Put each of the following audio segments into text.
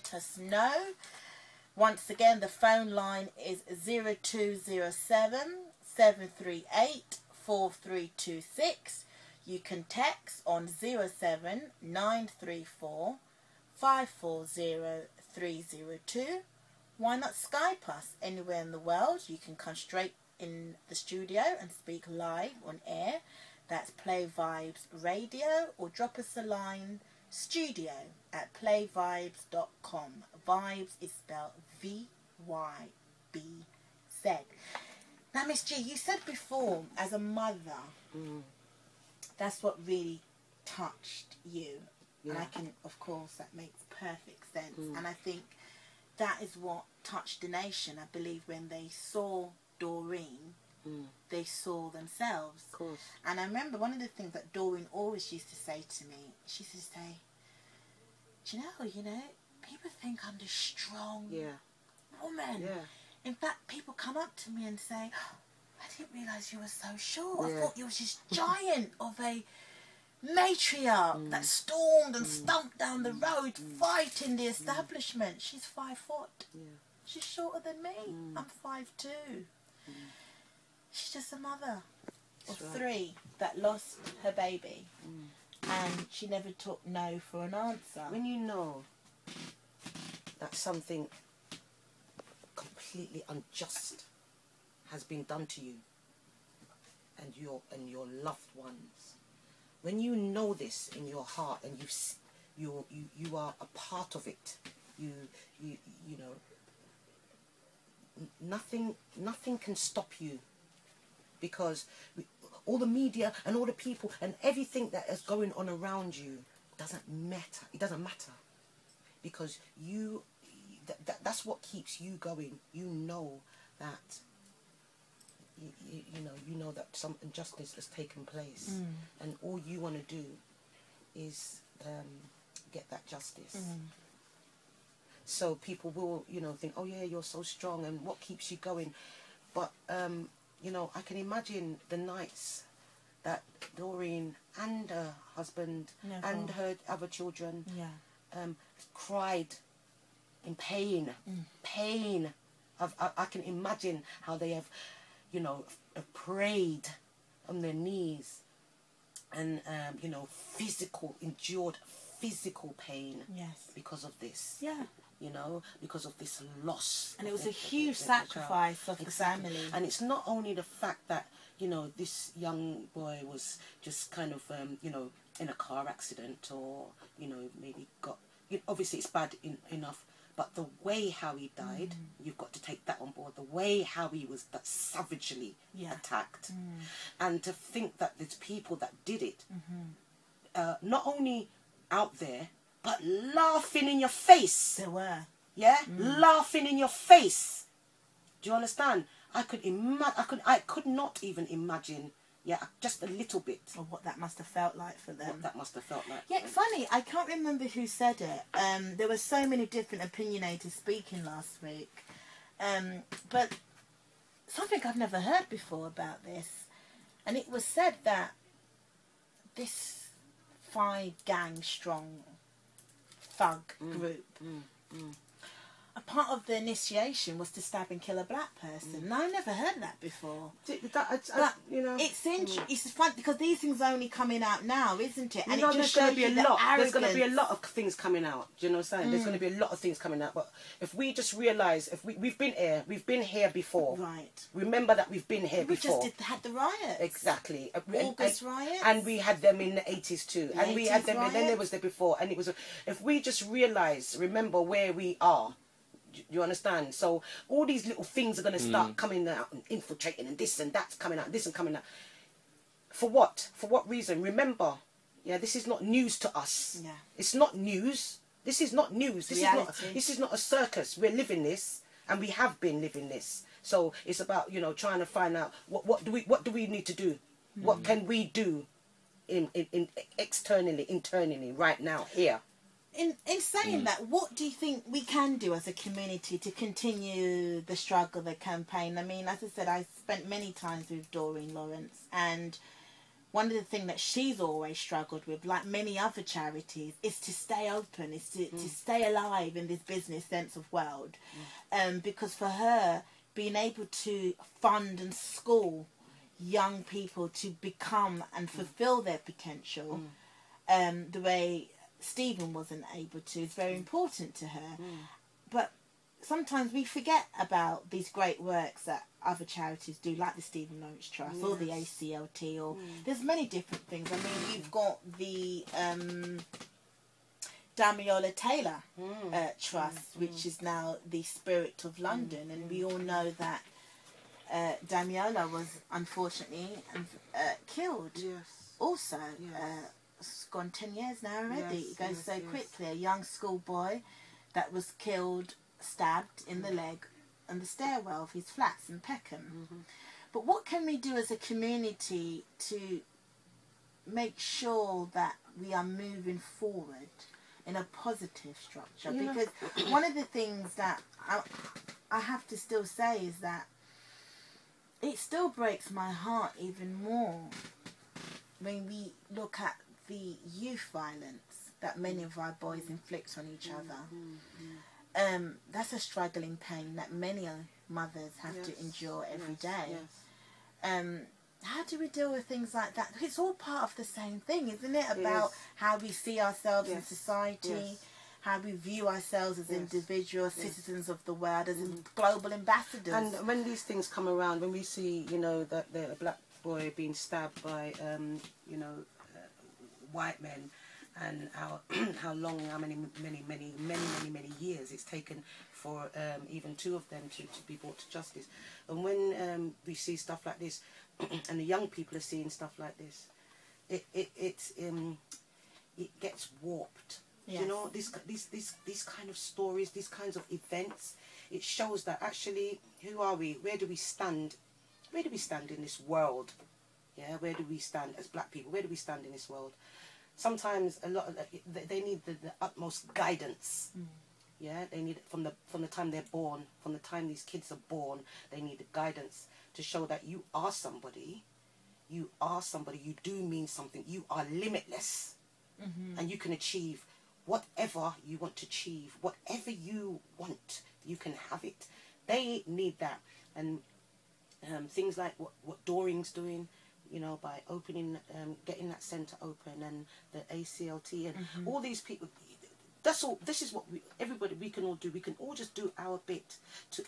let us know. Once again, the phone line is 0207 738 4326. You can text on 07934 540 302. Why not Skype us anywhere in the world? You can come straight in the studio and speak live on air. That's Play Vibes Radio, or drop us a line, studio@playvibes.com. Vibes is spelled VYBZ. Now, Miss G, you said before, as a mother, that's what really touched you. Yeah. And I can, of course, that makes perfect sense. And I think that is what touched the nation. I believe when they saw Doreen, they saw themselves. Of course. And I remember one of the things that Doreen always used to say to me, she used to say, Janelle, you know, people think I'm this strong woman. Yeah. In fact, people come up to me and say, oh, I didn't realise you were so short. I thought you was this giant of a matriarch that stormed and stomped down the road fighting the establishment. She's 5 foot. Yeah. She's shorter than me. I'm 5'2". She's just a mother of 3 that lost her baby. And she never took no for an answer. When you know that something completely unjust has been done to you and your loved ones, when you know this in your heart and you are a part of it, you know, nothing can stop you, because all the media and all the people and everything that is going on around you doesn't matter. It doesn't matter, because that's what keeps you going. You know that you know that some injustice has taken place, and all you want to do is get that justice. So people will, you know, think, oh yeah, you're so strong, and what keeps you going? But you know, I can imagine the nights that Doreen and her husband and her other children cried in pain. I can imagine how they have, you know, prayed on their knees and, you know, endured physical pain because of this. Yeah. You know, because of this loss. And it was a huge sacrifice of the family. And it's not only the fact that, you know, this young boy was just kind of, you know, in a car accident, or, you know, maybe got... obviously, it's bad enough, but the way how he died, you've got to take that on board. The way how he was that savagely attacked. And to think that there's people that did it, not only out there, but laughing in your face. There were. Yeah? Laughing in your face. Do you understand? I could not even imagine, just a little bit. Of what that must have felt like for them. What that must have felt like. Yeah, funny, I can't remember who said it. There were so many different opinionators speaking last week. But something I've never heard before about this. And it was said that this 5-gang strong thug group, a part of the initiation was to stab and kill a black person. And I never heard that before. You know, it's fun because these things are only coming out now, isn't it? And you know, it just there's going to be a lot. Arrogance. There's going to be a lot of things coming out. Do you know what I'm saying? There's going to be a lot of things coming out. But if we just realise, if we've been here before. Right. Remember that we've been here before. We just had the riots. Exactly. August riots. And we had them in the 80s too. And we had them, and then there was the before. And it was, if we just realise, remember where we are. You understand? So all these little things are going to start coming out and infiltrating, and this and that's coming out, this and coming out. For what? For what reason? Remember, this is not news to us. Yeah. It's not news. This is not news. This is not a circus. We're living this, and we have been living this. So it's about, you know, trying to find out what do we need to do? What can we do in externally, internally, right now, here? In saying that, what do you think we can do as a community to continue the struggle, the campaign? I mean, as I said, I spent many times with Doreen Lawrence, and one of the things that she's always struggled with, like many other charities, is to stay open, is to stay alive in this business sense of world. Because for her, being able to fund and school young people to become and fulfill their potential, the way Stephen wasn't able to, is very important to her. But sometimes we forget about these great works that other charities do, like the Stephen Lawrence Trust or the ACLT, or there's many different things. I mean, you've got the Damiola Taylor Trust, which is now the Spirit of London, and we all know that Damiola was unfortunately killed. Also, it's gone 10 years now already. It goes so quickly. A young schoolboy that was killed, stabbed in the leg on the stairwell of his flats in Peckham. But what can we do as a community to make sure that we are moving forward in a positive structure? Because one of the things that I have to still say is that it still breaks my heart even more when we look at the youth violence that many of our boys inflict on each other. That's a struggling pain that many mothers have to endure every day. How do we deal with things like that? It's all part of the same thing, isn't it? About how we see ourselves in society, how we view ourselves as individuals, citizens of the world, as global ambassadors. And when these things come around, when we see, you know, that the black boy being stabbed by, you know, white men, and how long, how many years it's taken for even two of them to be brought to justice. And when we see stuff like this, and the young people are seeing stuff like this, it gets warped. You know, these kind of stories, these kinds of events, it shows that actually, who are we? Where do we stand? Where do we stand in this world? Yeah, where do we stand as black people? Where do we stand in this world? Sometimes a lot of they need the utmost guidance. Yeah, they need it from the time they're born, from the time these kids are born. They need the guidance to show that you are somebody. You are somebody. You do mean something. You are limitless, and you can achieve whatever you want to achieve. Whatever you want, you can have it. They need that, and things like what Doreen's doing, you know, by opening, getting that centre open, and the ACLT, and all these people. That's all. This is what everybody we can all do. We can all just do our bit to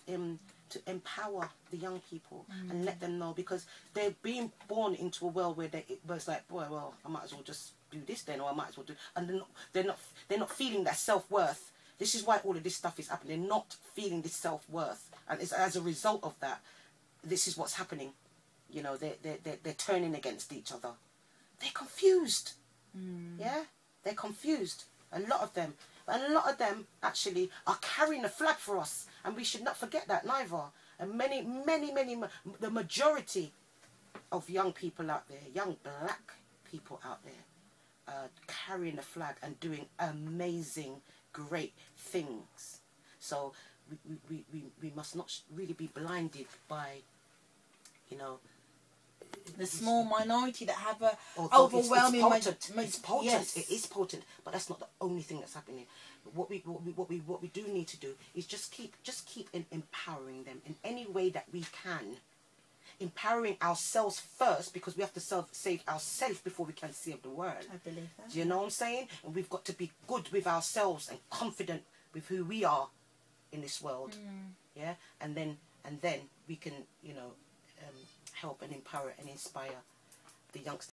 empower the young people and let them know, because they're being born into a world where it's like, boy, well, I might as well just do this then, or I might as well do, and they're not feeling that self-worth. This is why all of this stuff is happening. They're not feeling this self-worth, and it's as a result of that. This is what's happening. You know, they're turning against each other. They're confused. Yeah, they're confused. A lot of them. And a lot of them actually are carrying a flag for us. And we should not forget that neither. And the majority of young people out there, young black people out there, are carrying a flag and doing amazing, great things. So we must not really be blinded by, you know, the small minority that have a overwhelming. It's potent. Yes. It is potent, but that's not the only thing that's happening. What we do need to do is just keep empowering them in any way that we can, empowering ourselves first, because we have to save ourselves before we can save the world. I believe that. Do you know what I'm saying? And we've got to be good with ourselves and confident with who we are in this world. Yeah, and then we can, you know, help and empower and inspire the youngsters.